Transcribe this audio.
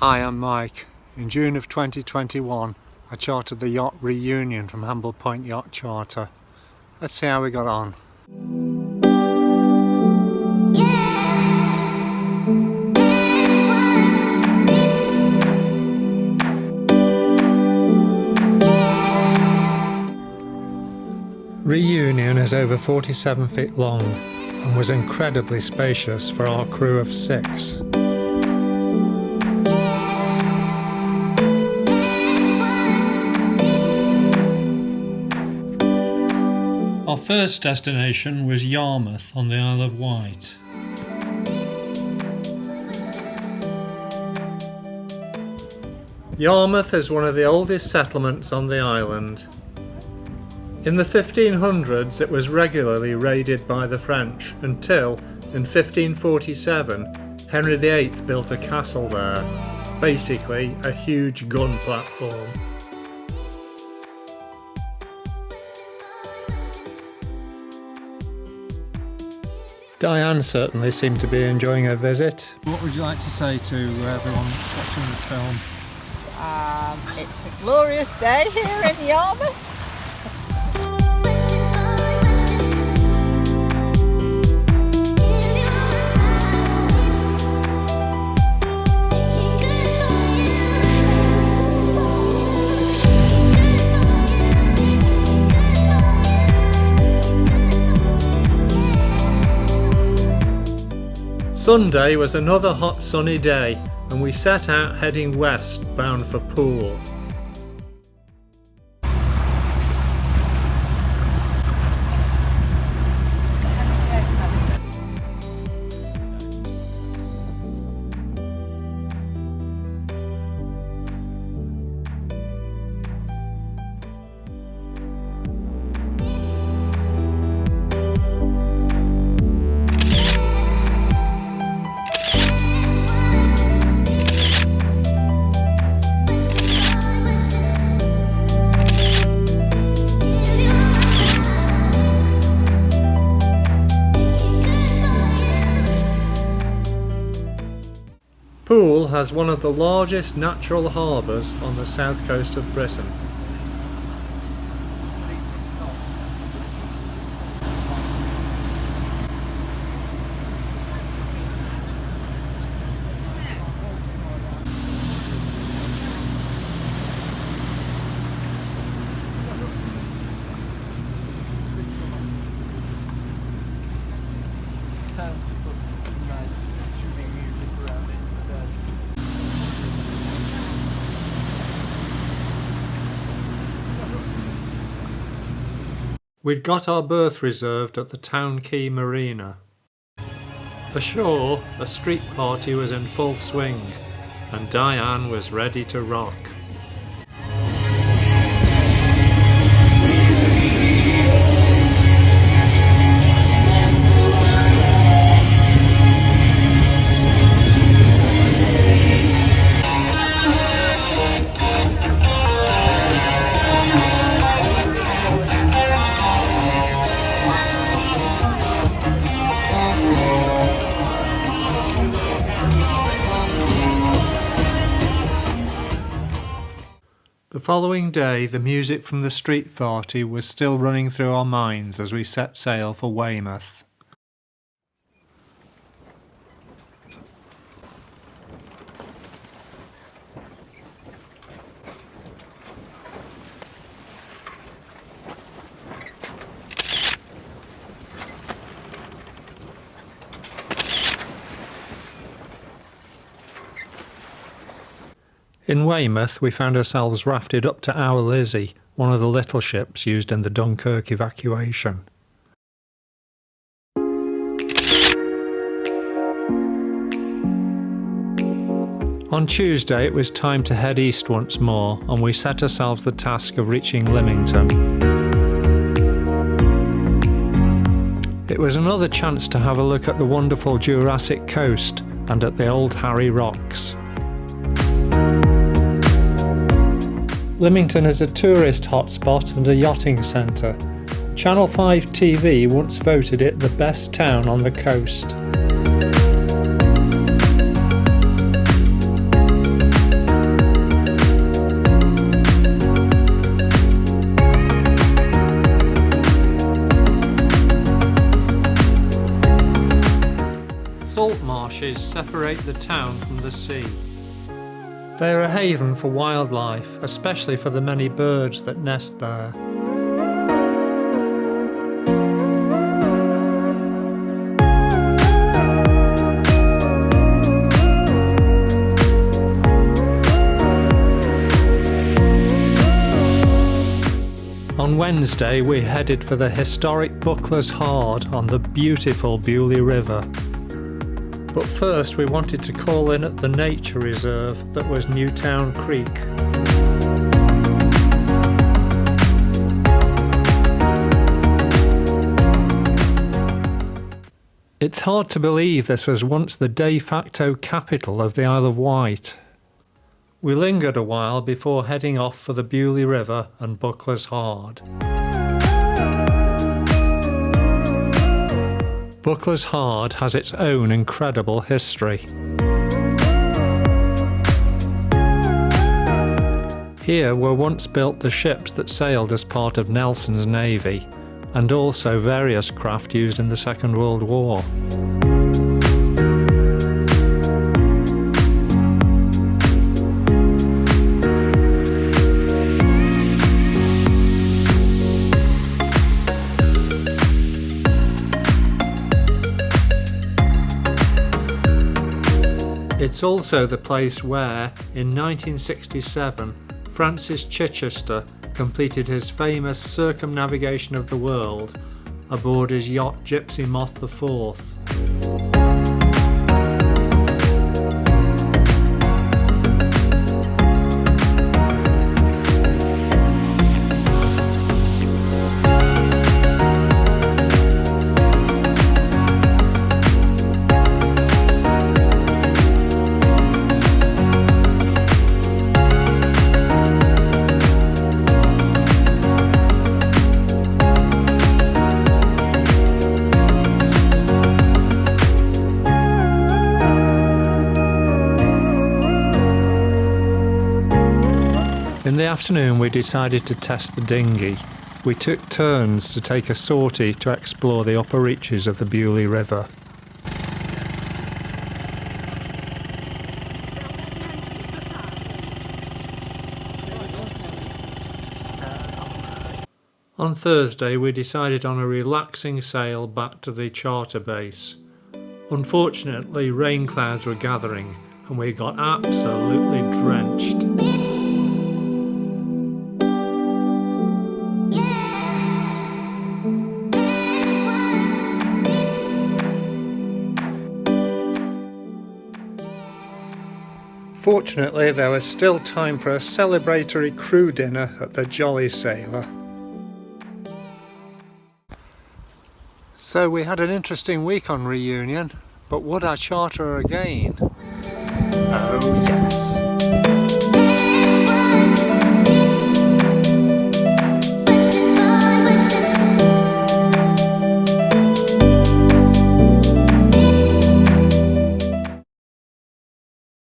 Hi, I'm Mike. In June of 2021, I chartered the Yacht Reunion from Hamble Point Yacht Charter. Let's see how we got on. Reunion is over 47 feet long and was incredibly spacious for our crew of 6. Our first destination was Yarmouth on the Isle of Wight. Yarmouth is one of the oldest settlements on the island. In the 1500s it was regularly raided by the French until, in 1547, Henry VIII built a castle there, basically a huge gun platform. Diane certainly seemed to be enjoying her visit. What would you like to say to everyone that's watching this film? It's a glorious day here in Yarmouth. Sunday was another hot sunny day and we set out heading west bound for Poole. Poole has one of the largest natural harbours on the south coast of Britain. We'd got our berth reserved at the Town Quay Marina. Ashore, a street party was in full swing, and Diane was ready to rock. The following day, the music from the street party was still running through our minds as we set sail for Weymouth. In Weymouth, we found ourselves rafted up to Our Lizzie, one of the little ships used in the Dunkirk evacuation. On Tuesday, it was time to head east once more, and we set ourselves the task of reaching Lymington. It was another chance to have a look at the wonderful Jurassic coast and at the old Harry Rocks. Lymington is a tourist hotspot and a yachting centre. Channel 5 TV once voted it the best town on the coast. marshes separate the town from the sea. They are a haven for wildlife, especially for the many birds that nest there. On Wednesday we headed for the historic Buckler's Hard on the beautiful Bewley River. But first we wanted to call in at the nature reserve that was Newtown Creek. It's hard to believe this was once the de facto capital of the Isle of Wight. We lingered a while before heading off for the Bewley River and Buckler's Hard. Buckler's Hard has its own incredible history. Here were once built the ships that sailed as part of Nelson's navy, and also various craft used in the Second World War. It's also the place where, in 1967, Francis Chichester completed his famous circumnavigation of the world aboard his yacht Gypsy Moth IV. In the afternoon we decided to test the dinghy. We took turns to take a sortie to explore the upper reaches of the Bewley River. On Thursday we decided on a relaxing sail back to the charter base. Unfortunately, rain clouds were gathering and we got absolutely drenched. Fortunately, there was still time for a celebratory crew dinner at the Jolly Sailor. So we had an interesting week on Reunion, but would I charter her again? Oh yeah.